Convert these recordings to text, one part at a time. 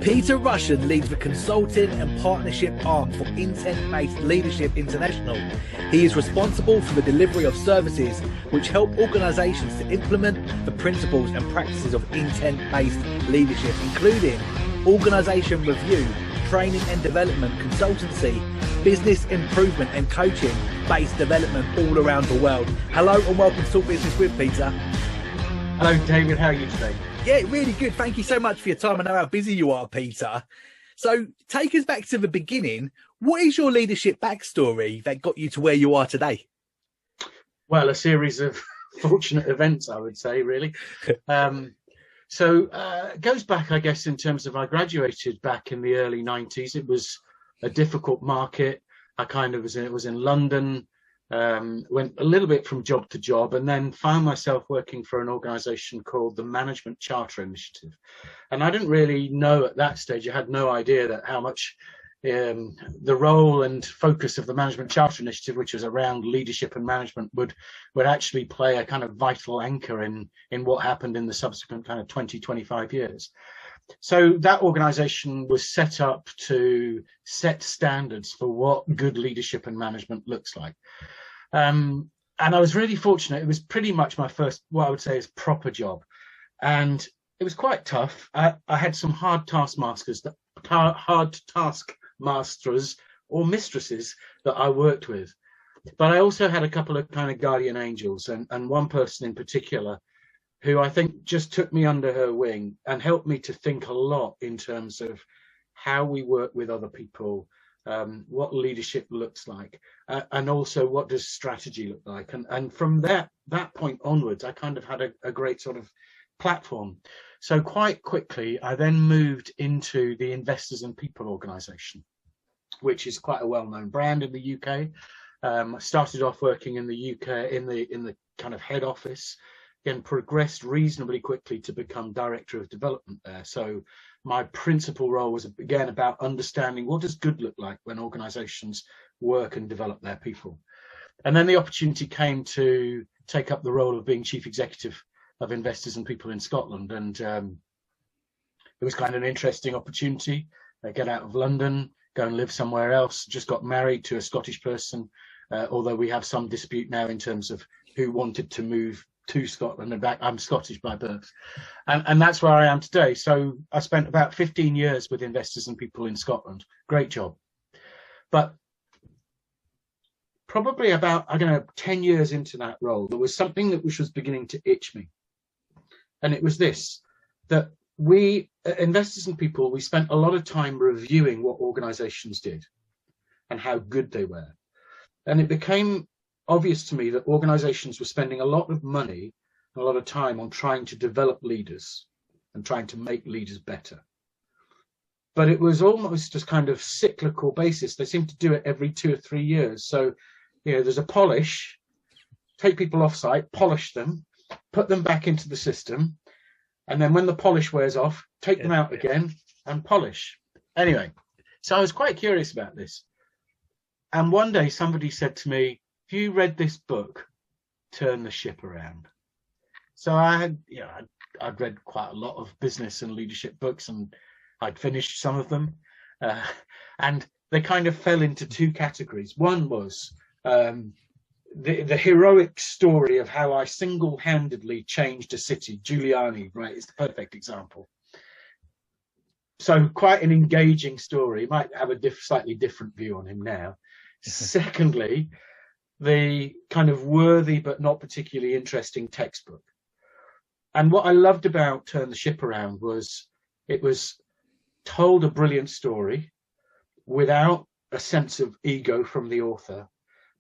Peter Russian leads the consulting and partnership arm for Intent-Based Leadership International. He is responsible for the delivery of services which help organisations to implement the principles and practices of intent-based leadership, including organisation review, training and development, consultancy, business improvement and coaching-based development all around the world. Hello and welcome to Talk Business with Peter. Hello David, how are you today? Yeah, really good. Thank you so much for your time. I know how busy you are, Peter. So take us back to the beginning. What is your leadership backstory that got you to where you are today? Well, a series of fortunate events, I would say, really. It goes back, I guess, in terms of I graduated back in the early 90s. It was a difficult market. It was in London. Went a little bit from job to job and then found myself working for an organization called the Management Charter Initiative. And I didn't really know at that stage, I had no idea that how much the role and focus of the Management Charter Initiative, which was around leadership and management, would actually play a kind of vital anchor in what happened in the subsequent kind of 20-25 years. So that organization was set up to set standards for what good leadership and management looks like. And I was really fortunate. It was pretty much my first, what I would say is proper job. And it was quite tough. I had some hard taskmasters or mistresses that I worked with. But I also had a couple of kind of guardian angels and one person in particular who I think just took me under her wing and helped me to think a lot in terms of how we work with other people, what leadership looks like, and also what does strategy look like. And from that point onwards, I kind of had a great sort of platform. So quite quickly, I then moved into the Investors and People organization, which is quite a well-known brand in the UK. I started off working in the UK in the kind of head office, and progressed reasonably quickly to become director of development there. So my principal role was again about understanding what does good look like when organizations work and develop their people. And then the opportunity came to take up the role of being chief executive of Investors and People in Scotland. And it was kind of an interesting opportunity. Get out of London, go and live somewhere else. Just got married to a Scottish person, although we have some dispute now in terms of who wanted to move to Scotland. In fact, I'm Scottish by birth, and that's where I am today. So I spent about 15 years with Investors and People in Scotland. Great job. But probably about, 10 years into that role, there was something which was beginning to itch me. And it was this, that we, Investors and People, we spent a lot of time reviewing what organizations did and how good they were. And it became obvious to me that organizations were spending a lot of money and a lot of time on trying to develop leaders and trying to make leaders better. But it was almost just kind of cyclical basis. They seemed to do it every 2 or 3 years. So, there's a polish, take people off site, polish them, put them back into the system. And then when the polish wears off, take them out again and polish. Anyway, so I was quite curious about this. And one day somebody said to me, "Have you read this book, Turn the Ship Around?" So I'd read quite a lot of business and leadership books, and I'd finished some of them. And they kind of fell into two categories. One was the heroic story of how I single-handedly changed a city. Giuliani, right, is the perfect example. So quite an engaging story. You might have a slightly different view on him now. Secondly, the kind of worthy but not particularly interesting textbook. And what I loved about Turn the Ship Around was it was told a brilliant story without a sense of ego from the author,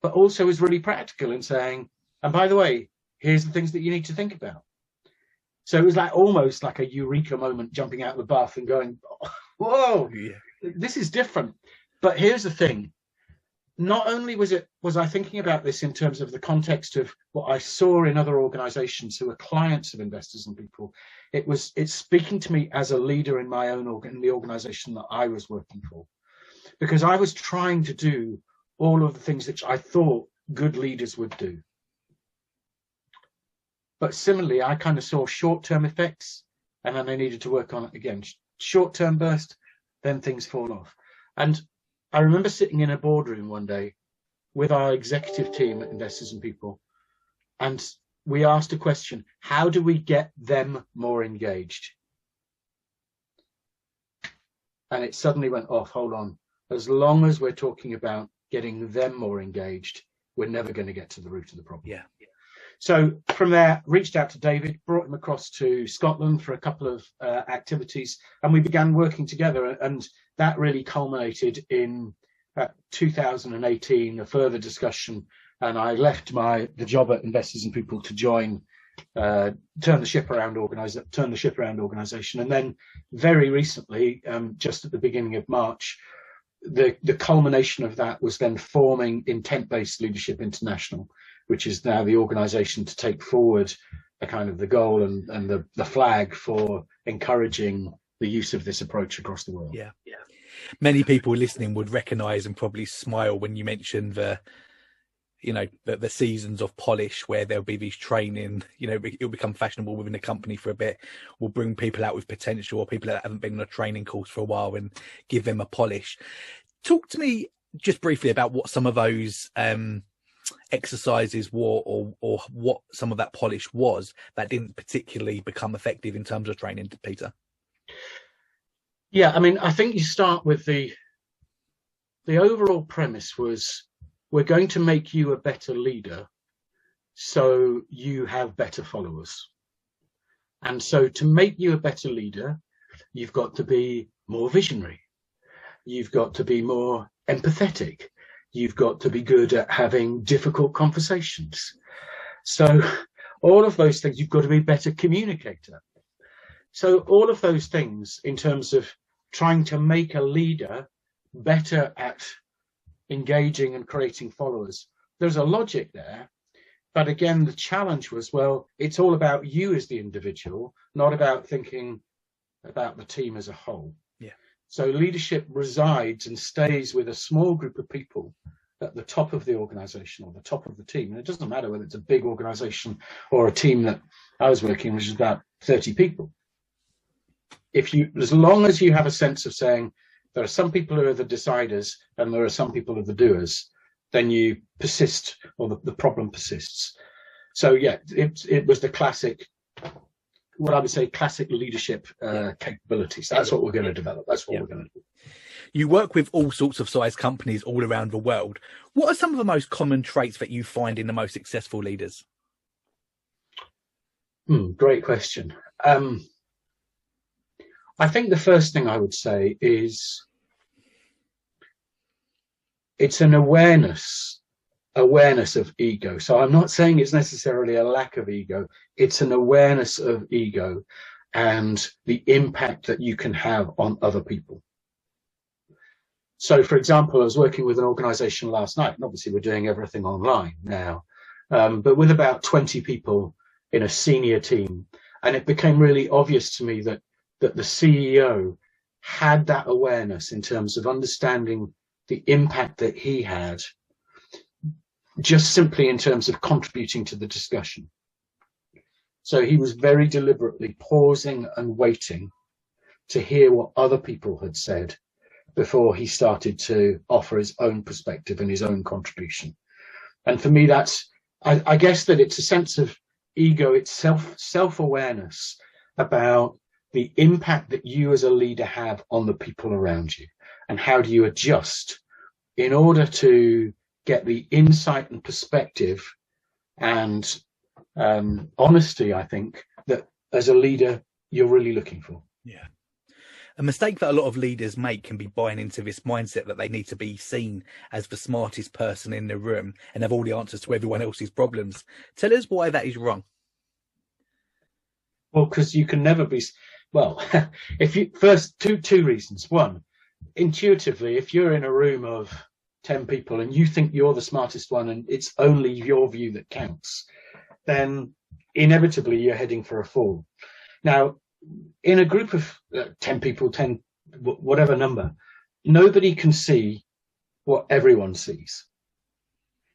but also was really practical in saying, and by the way, here's the things that you need to think about. So it was like almost like a eureka moment, jumping out of the bath and going, whoa, this is different. But here's the thing. Not only was I thinking about this in terms of the context of what I saw in other organizations who were clients of Investors and People, it's speaking to me as a leader in my own in the organization that I was working for, because I was trying to do all of the things which I thought good leaders would do. But similarly, I kind of saw short-term effects, and then they needed to work on it again. short-term burst, then things fall off. And I remember sitting in a boardroom one day with our executive team at Investors and People, and we asked a question: how do we get them more engaged? And it suddenly went off. Hold on. As long as we're talking about getting them more engaged, we're never going to get to the root of the problem. Yeah. So from there, reached out to David, brought him across to Scotland for a couple of activities, and we began working together. And that really culminated in 2018, a further discussion. And I left the job at Investors and People to join Turn the Ship Around organisation. And then very recently, just at the beginning of March, the culmination of that was then forming Intent-Based Leadership International, which is now the organisation to take forward a kind of the goal and the flag for encouraging the use of this approach across the world. Yeah. Many people listening would recognise and probably smile when you mentioned the seasons of polish, where there'll be these training, it'll become fashionable within the company for a bit. We'll bring people out with potential, or people that haven't been on a training course for a while, and give them a polish. Talk to me just briefly about what some of those exercises were, or what some of that polish was that didn't particularly become effective in terms of training, Peter. Yeah, I mean, I think you start with the overall premise was, we're going to make you a better leader so you have better followers. And so to make you a better leader, you've got to be more visionary. You've got to be more empathetic. You've got to be good at having difficult conversations. So all of those things, you've got to be a better communicator. So all of those things, in terms of trying to make a leader better at engaging and creating followers, there's a logic there. But again, the challenge was, well, it's all about you as the individual, not about thinking about the team as a whole. Yeah. So leadership resides and stays with a small group of people at the top of the organization or the top of the team. And it doesn't matter whether it's a big organization or a team that I was working, which is about 30 people. As long as you have a sense of saying, there are some people who are the deciders and there are some people who are the doers, then you persist, or the problem persists. So yeah, it was the classic, what I would say, classic leadership capabilities. That's what we're going to develop. That's what we're going to do. You work with all sorts of size companies all around the world. What are some of the most common traits that you find in the most successful leaders? Great question. I think the first thing I would say is it's an awareness of ego. So I'm not saying it's necessarily a lack of ego. It's an awareness of ego and the impact that you can have on other people. So, for example, I was working with an organization last night, and obviously we're doing everything online now, but with about 20 people in a senior team. And it became really obvious to me that the CEO had that awareness in terms of understanding the impact that he had, just simply in terms of contributing to the discussion. So he was very deliberately pausing and waiting to hear what other people had said before he started to offer his own perspective and his own contribution. And for me, I guess that it's a sense of ego, it's self-awareness about the impact that you as a leader have on the people around you, and how do you adjust in order to get the insight and perspective and honesty, I think, that as a leader you're really looking for. Yeah. A mistake that a lot of leaders make can be buying into this mindset that they need to be seen as the smartest person in the room and have all the answers to everyone else's problems. Tell us why that is wrong. Well, because you can never be. Well, if you first two reasons. One, intuitively, if you're in a room of 10 people and you think you're the smartest one and it's only your view that counts, then inevitably you're heading for a fall. Now, in a group of 10 people, 10 whatever number, nobody can see what everyone sees.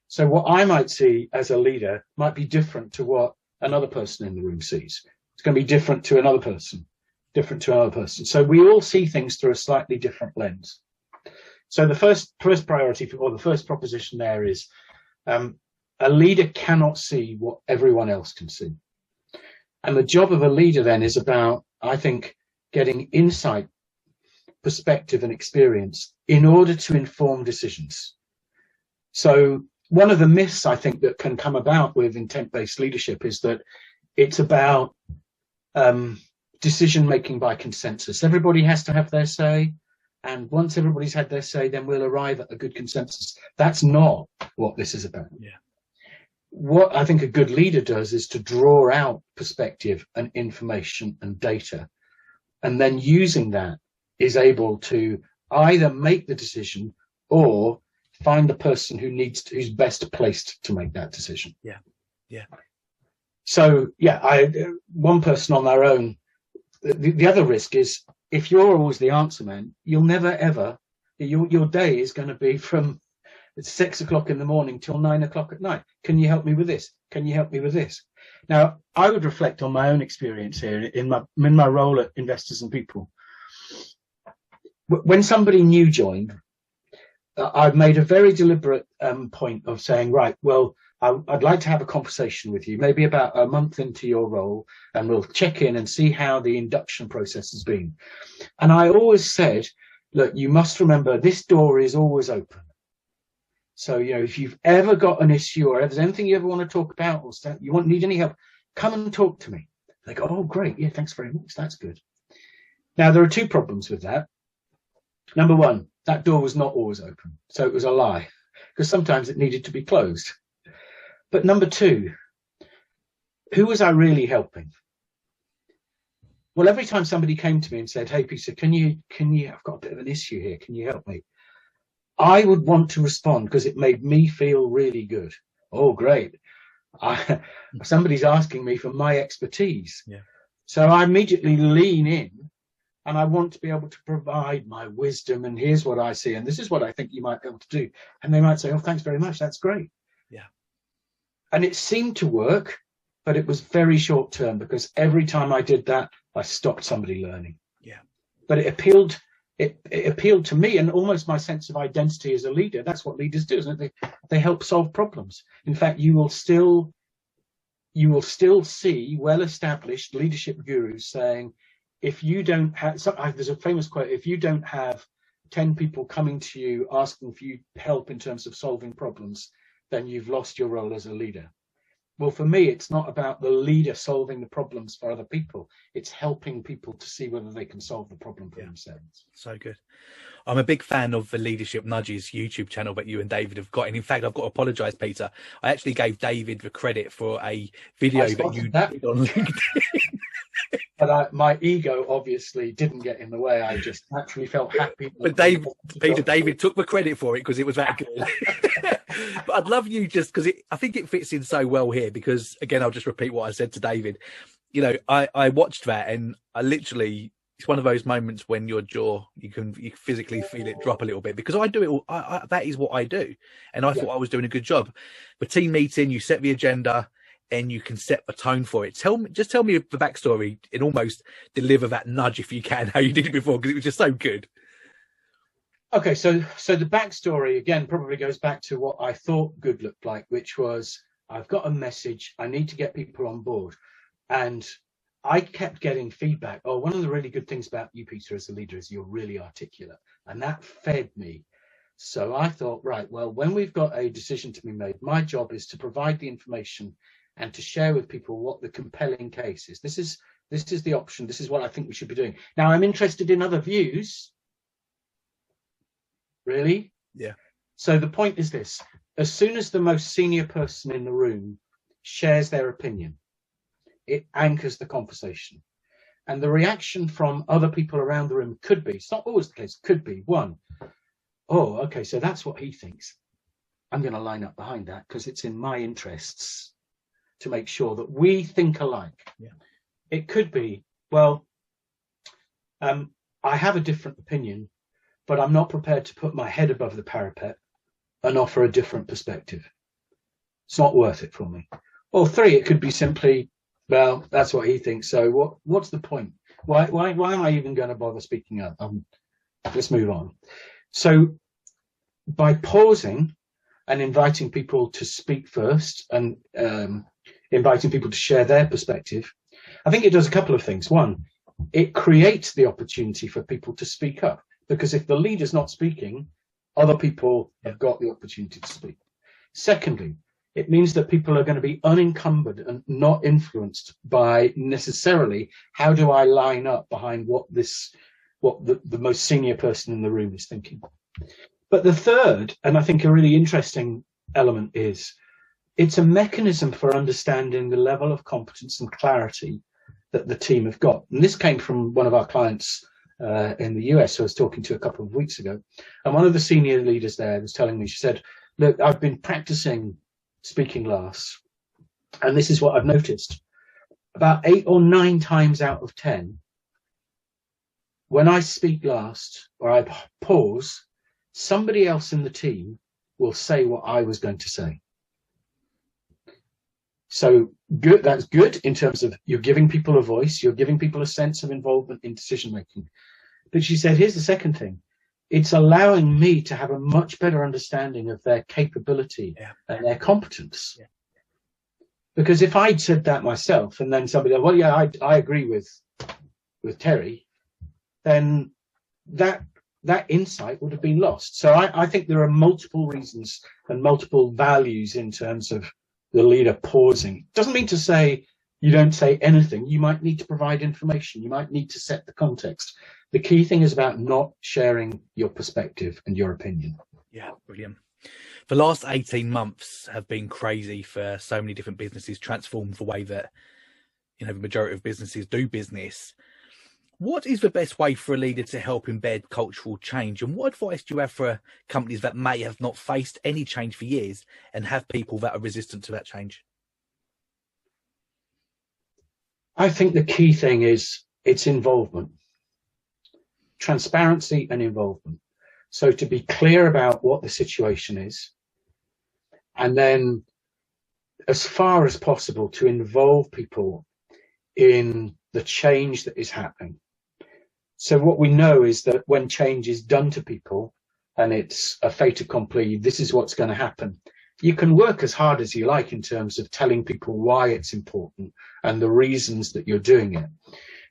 So what I might see as a leader might be different to what another person in the room sees. It's going to be different to another person. different to another person. So we all see things through a slightly different lens. So the first priority, or the first proposition there is, a leader cannot see what everyone else can see. And the job of a leader then is about, I think, getting insight, perspective and experience in order to inform decisions. So one of the myths I think that can come about with intent-based leadership is that it's about decision making by consensus. Everybody has to have their say, and once everybody's had their say, then we'll arrive at a good consensus. That's not what this is about. Yeah. What I think a good leader does is to draw out perspective and information and data, and then using that is able to either make the decision or find the person who's best placed to make that decision. Yeah. Yeah. So yeah, one person on their own. The other risk is, if you're always the answer man, you'll never ever, your day is going to be from 6 o'clock in the morning till 9 o'clock at night. Can you help me with this? Can you help me with this? Now, I would reflect on my own experience here in my role at Investors and People. When somebody new joined, I've made a very deliberate point of saying, right, well, I'd like to have a conversation with you, maybe about a month into your role, and we'll check in and see how the induction process has been. And I always said, look, you must remember this door is always open. So, if you've ever got an issue or if there's anything you ever want to talk about or need any help, come and talk to me. They go, oh, great. Yeah, thanks very much. That's good. Now, there are two problems with that. Number one, that door was not always open. So it was a lie, because sometimes it needed to be closed. But number two, who was I really helping? Well, every time somebody came to me and said, hey, Peter, can you, I've got a bit of an issue here. Can you help me? I would want to respond because it made me feel really good. Oh, great. Somebody's asking me for my expertise. Yeah. So I immediately lean in and I want to be able to provide my wisdom. And here's what I see. And this is what I think you might be able to do. And they might say, oh, thanks very much. That's great. Yeah. And it seemed to work, but it was very short term, because every time I did that, I stopped somebody learning. Yeah. But it appealed to me and almost my sense of identity as a leader. That's what leaders do, isn't it? They help solve problems. In fact, you will still see well-established leadership gurus saying, if you don't have, there's a famous quote, if you don't have 10 people coming to you asking for you help in terms of solving problems, then you've lost your role as a leader. Well, for me, it's not about the leader solving the problems for other people. It's helping people to see whether they can solve the problem for themselves. So good. I'm a big fan of the Leadership Nudges YouTube channel that you and David have got. And in fact, I've got to apologise, Peter. I actually gave David the credit for a video that you did on LinkedIn. But my ego obviously didn't get in the way. I just naturally felt happy. But David took the credit for it because it was that good. But I'd love you just because I think it fits in so well here, because, again, I'll just repeat what I said to David. I watched that and I literally, it's one of those moments when your jaw, you can physically feel it drop a little bit, because I do it all. That is what I do. And I thought I was doing a good job. The team meeting, you set the agenda and you can set the tone for it. Tell me the backstory and almost deliver that nudge, if you can, how you did it before, because it was just so good. Okay, so the backstory, again, probably goes back to what I thought good looked like, which was, I've got a message, I need to get people on board. And I kept getting feedback. Oh, one of the really good things about you, Peter, as a leader is you're really articulate. And that fed me. So I thought, right, well, when we've got a decision to be made, my job is to provide the information and to share with people what the compelling case is. This is the option. This is what I think we should be doing. Now, I'm interested in other views. Really? Yeah. So the point is this: as soon as the most senior person in the room shares their opinion, it anchors the conversation. And the reaction from other people around the room could be, it's not always the case, could be one, oh, okay, so that's what he thinks. I'm going to line up behind that because it's in my interests to make sure that we think alike. Yeah. It could be, well, I have a different opinion, but I'm not prepared to put my head above the parapet and offer a different perspective. It's not worth it for me. Or three, it could be simply, well, that's what he thinks. So what's the point? Why am I even going to bother speaking up? Let's move on. So by pausing and inviting people to speak first and inviting people to share their perspective, I think it does a couple of things. One, it creates the opportunity for people to speak up, because if the leader's not speaking, other people have got the opportunity to speak. Secondly, it means that people are going to be unencumbered and not influenced by necessarily how do I line up behind what the most senior person in the room is thinking. But the third, and I think a really interesting element, is it's a mechanism for understanding the level of competence and clarity that the team have got. And this came from one of our clients in the US who I was talking to a couple of weeks ago. And one of the senior leaders there was telling me, she said, look, I've been practicing speaking last, and this is what I've noticed. About 8 or 9 times out of 10, when I speak last or I pause, somebody else in the team will say what I was going to say. So good, that's good in terms of you're giving people a voice, you're giving people a sense of involvement in decision making. But she said, here's the second thing. It's allowing me to have a much better understanding of their capability and their competence. Yeah. Because if I'd said that myself and then somebody, well, yeah, I agree with Terry, then that insight would have been lost. So I think there are multiple reasons and multiple values in terms of the leader pausing. Doesn't mean to say you don't say anything. You might need to provide information. You might need to set the context. The key thing is about not sharing your perspective and your opinion. Yeah, brilliant. The last 18 months have been crazy for so many different businesses, transformed the way that, the majority of businesses do business. What is the best way for a leader to help embed cultural change? And what advice do you have for companies that may have not faced any change for years and have people that are resistant to that change? I think the key thing is its involvement, transparency and involvement. So to be clear about what the situation is, and then as far as possible to involve people in the change that is happening. So what we know is that when change is done to people and it's a fait accompli, this is what's going to happen. You can work as hard as you like in terms of telling people why it's important and the reasons that you're doing it.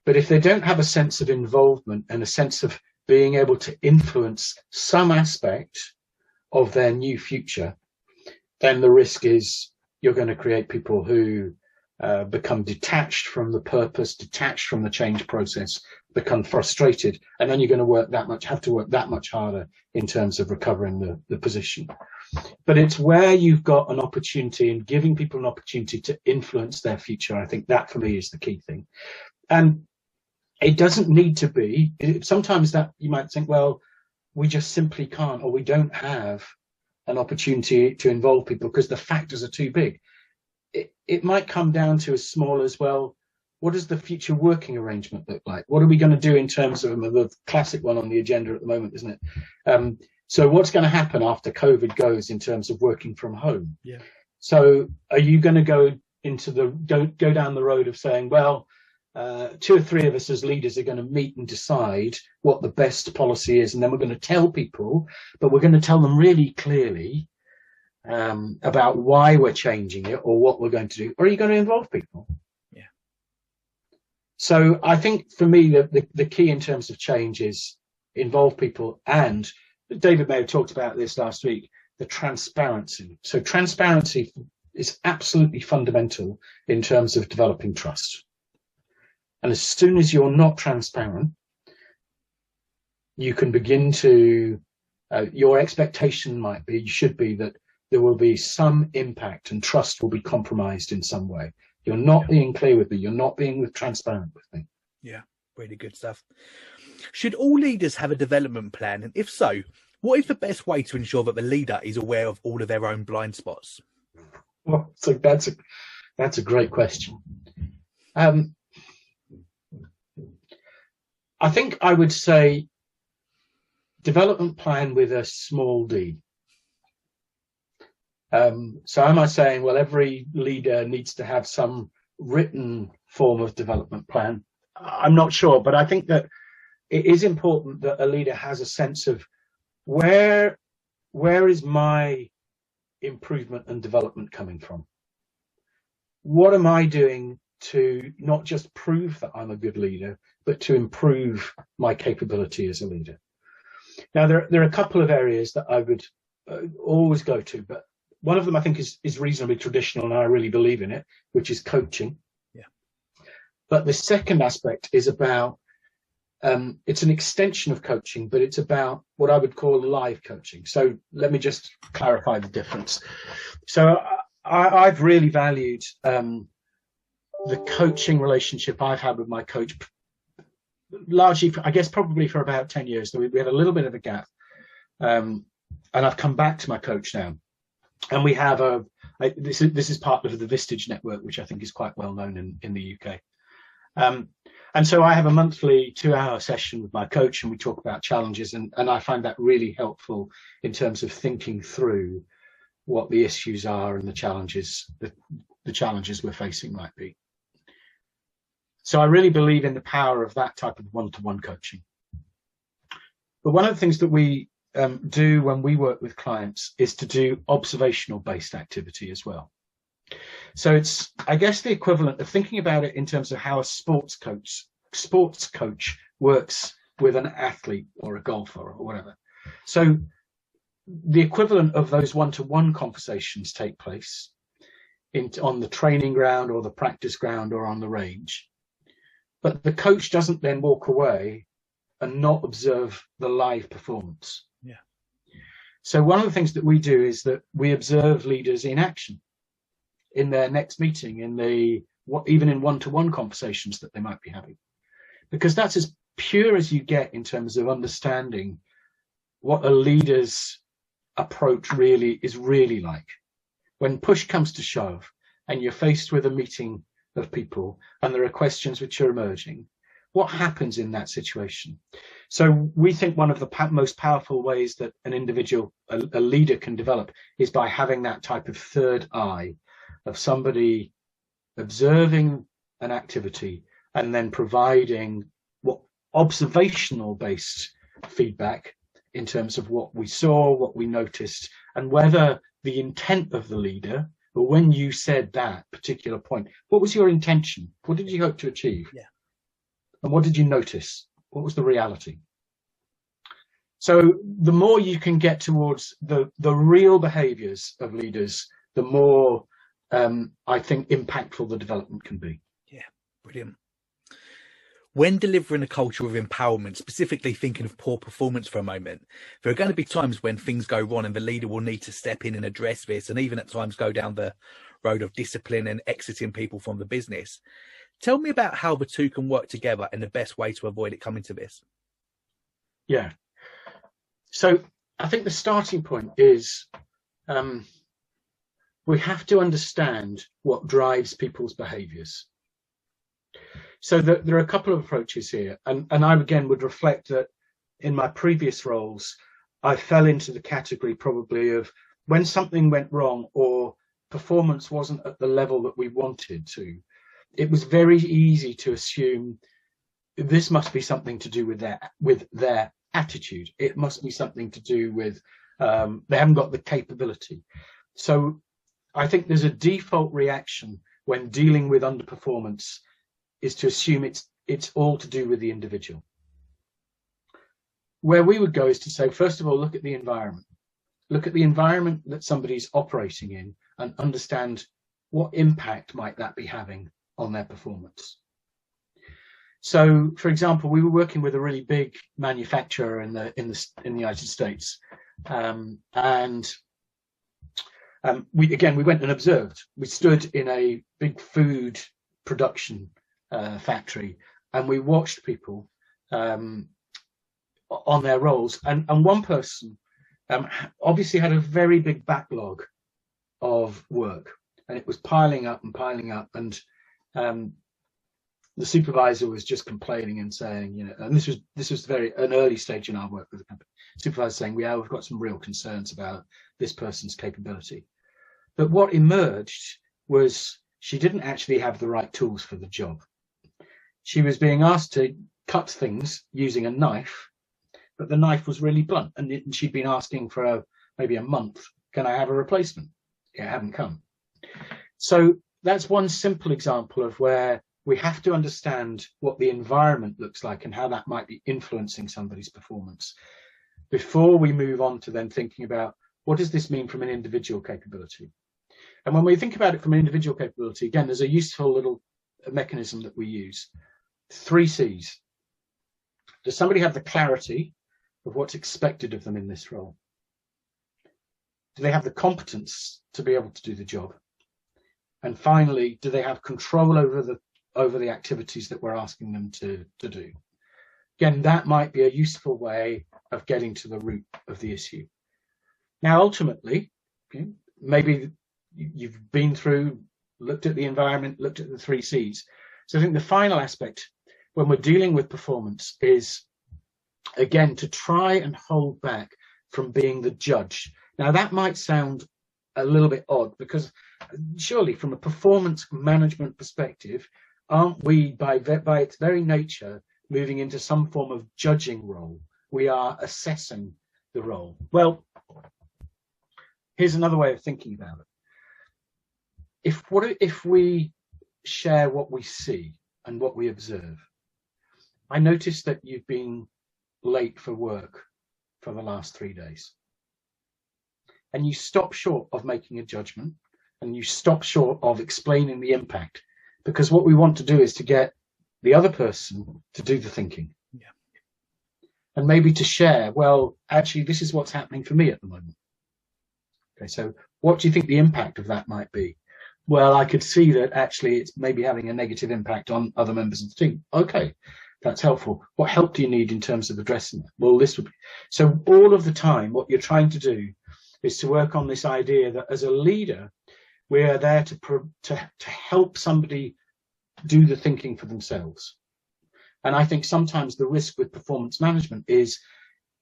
But if they don't have a sense of involvement and a sense of being able to influence some aspect of their new future, then the risk is you're going to create people who become detached from the purpose, detached from the change process, become frustrated, and then you're going to have to work that much harder in terms of recovering the position. But it's where you've got an opportunity and giving people an opportunity to influence their future. I think that for me is the key thing. And it doesn't need to be, sometimes that you might think, well, we just simply can't, or we don't have an opportunity to involve people because the factors are too big. It might come down to as small as, well, what does the future working arrangement look like? What are we going to do in terms of the classic one on the agenda at the moment, isn't it? So what's going to happen after COVID goes in terms of working from home? Yeah. So are you going to go down the road of saying, well, 2 or 3 of us as leaders are going to meet and decide what the best policy is, and then we're going to tell people, but we're going to tell them really clearly about why we're changing it or what we're going to do? Or are you going to involve people? Yeah. So I think for me, the key in terms of change is involve people, and David may have talked about this last week, the transparency. So transparency is absolutely fundamental in terms of developing trust. And as soon as you're not transparent, you can begin to, your expectation should be that there will be some impact and trust will be compromised in some way. You're not being clear with me. You're not being transparent with me. Yeah, really good stuff. Should all leaders have a development plan? And if so, what is the best way to ensure that the leader is aware of all of their own blind spots? Well, so that's a great question. I think I would say development plan with a small d. So am I saying, well, every leader needs to have some written form of development plan? I'm not sure, but I think that it is important that a leader has a sense of where is my improvement and development coming from? What am I doing to not just prove that I'm a good leader, but to improve my capability as a leader? Now, there are a couple of areas that I would always go to, but one of them I think is reasonably traditional, and I really believe in it, which is coaching. Yeah. But the second aspect is about, it's an extension of coaching, but it's about what I would call live coaching. So let me just clarify the difference. So I've really valued the coaching relationship I've had with my coach, largely, I guess, probably for about 10 years. So we had a little bit of a gap, and I've come back to my coach now. And we have this is part of the Vistage network, which I think is quite well known in the UK. And so I have a monthly 2-hour session with my coach, and we talk about challenges, and I find that really helpful in terms of thinking through what the issues are and the challenges we're facing might be. So I really believe in the power of that type of one-to-one coaching. But one of the things that we do when we work with clients is to do observational based activity as well. So it's, I guess, the equivalent of thinking about it in terms of how a sports coach works with an athlete or a golfer or whatever. So the equivalent of those one-to-one conversations take place on the training ground or the practice ground or on the range. But the coach doesn't then walk away and not observe the live performance. Yeah. So one of the things that we do is that we observe leaders in action in their next meeting, even in one-to-one conversations that they might be having, because that's as pure as you get in terms of understanding what a leader's approach is really like. When push comes to shove and you're faced with a meeting of people and there are questions which are emerging, what happens in that situation? So we think one of the most powerful ways that an individual, a leader, can develop is by having that type of third eye of somebody observing an activity and then providing what observational based feedback in terms of what we saw, what we noticed, and whether the intent of the leader, or when you said that particular point, what was your intention? What did you hope to achieve? Yeah. And what did you notice? What was the reality? So the more you can get towards the real behaviors of leaders, the more I think impactful the development can be. Yeah, brilliant. When delivering a culture of empowerment, specifically thinking of poor performance for a moment, there are going to be times when things go wrong and the leader will need to step in and address this, and even at times go down the road of discipline and exiting people from the business. Tell me about how the two can work together and the best way to avoid it coming to this. Yeah. So I think the starting point is we have to understand what drives people's behaviours. So there are a couple of approaches here, and I again would reflect that in my previous roles, I fell into the category probably of when something went wrong or performance wasn't at the level that we wanted to, it was very easy to assume this must be something to do with their attitude. It must be something to do with they haven't got the capability. So I think there's a default reaction when dealing with underperformance is to assume it's all to do with the individual. Where we would go is to say, first of all, look at the environment. Look at the environment that somebody's operating in and understand what impact might that be having on their performance. So, for example, we were working with a really big manufacturer in the United States, we went and observed. We stood in a big food production factory, and we watched people on their roles, and one person obviously had a very big backlog of work, and it was piling up, and the supervisor was just complaining and saying, and this was an early stage in our work with the company. Supervisor saying, we've got some real concerns about this person's capability. But what emerged was she didn't actually have the right tools for the job. She was being asked to cut things using a knife, but the knife was really blunt, and she'd been asking for maybe a month, can I have a replacement? It hadn't come. So that's one simple example of where we have to understand what the environment looks like and how that might be influencing somebody's performance before we move on to then thinking about what does this mean from an individual capability. And when we think about it from an individual capability, again, there's a useful little mechanism that we use. 3 C's. Does somebody have the clarity of what's expected of them in this role? Do they have the competence to be able to do the job? And finally, do they have control over the activities that we're asking them to do? Again, that might be a useful way of getting to the root of the issue. Now, ultimately, maybe you've been through, looked at the environment, looked at the 3 C's. So I think the final aspect when we're dealing with performance is, again, to try and hold back from being the judge. Now, that might sound a little bit odd, because surely from a performance management perspective, aren't we, by its very nature, moving into some form of judging role? We are assessing the role. Well, here's another way of thinking about it. If we share what we see and what we observe? I noticed that you've been late for work for the last 3 days. And you stop short of making a judgment, and you stop short of explaining the impact, because what we want to do is to get the other person to do the thinking. Yeah. And maybe to share, well, actually, this is what's happening for me at the moment. Okay, so what do you think the impact of that might be? Well, I could see that actually it's maybe having a negative impact on other members of the team. Okay, that's helpful. What help do you need in terms of addressing that? Well, this would be. So all of the time, what you're trying to do is to work on this idea that as a leader, we are there to help somebody do the thinking for themselves. And I think sometimes the risk with performance management is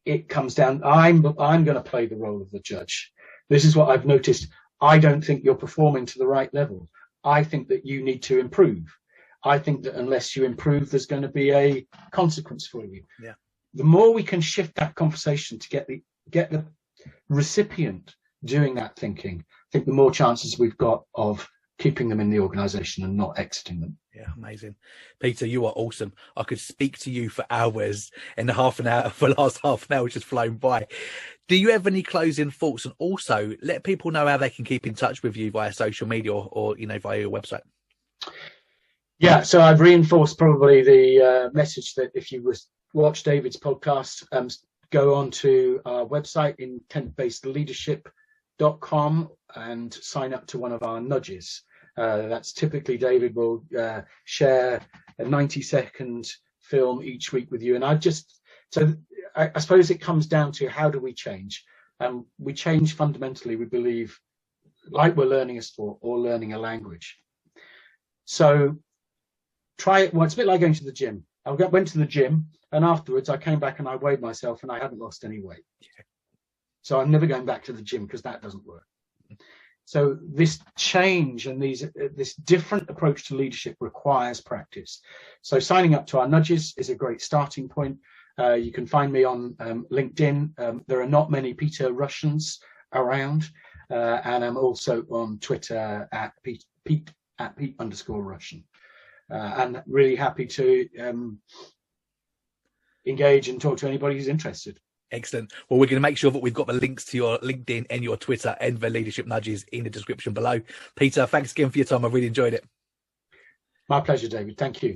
it comes down, I'm going to play the role of the judge. This is what I've noticed. I don't think you're performing to the right level. I think that you need to improve. I think that unless you improve, there's going to be a consequence for you. Yeah. The more we can shift that conversation to get the recipient doing that thinking, I think the more chances we've got of keeping them in the organisation and not exiting them. Yeah, amazing. Peter, you are awesome. I could speak to you for hours, and the last half an hour just flown by. Do you have any closing thoughts? And also let people know how they can keep in touch with you via social media or via your website. Yeah, so I've reinforced probably the message that if you watch David's podcast, go on to our website, intent-based-leadership.com, and sign up to one of our nudges. That's typically David will share a 90-second film each week with you. And I suppose it comes down to, how do we change? We change fundamentally, we believe, like we're learning a sport or learning a language. So try it. Well, it's a bit like going to the gym. I went to the gym, and afterwards I came back and I weighed myself and I hadn't lost any weight. Yeah. So I'm never going back to the gym, because that doesn't work. So this change and this different approach to leadership requires practice. So signing up to our nudges is a great starting point. You can find me on LinkedIn. There are not many Peter Russians around, and I'm also on Twitter at Pete_Russian. And really happy to engage and talk to anybody who's interested. Excellent. Well, we're going to make sure that we've got the links to your LinkedIn and your Twitter and the leadership nudges in the description below. Peter, thanks again for your time. I really enjoyed it. My pleasure, David. Thank you.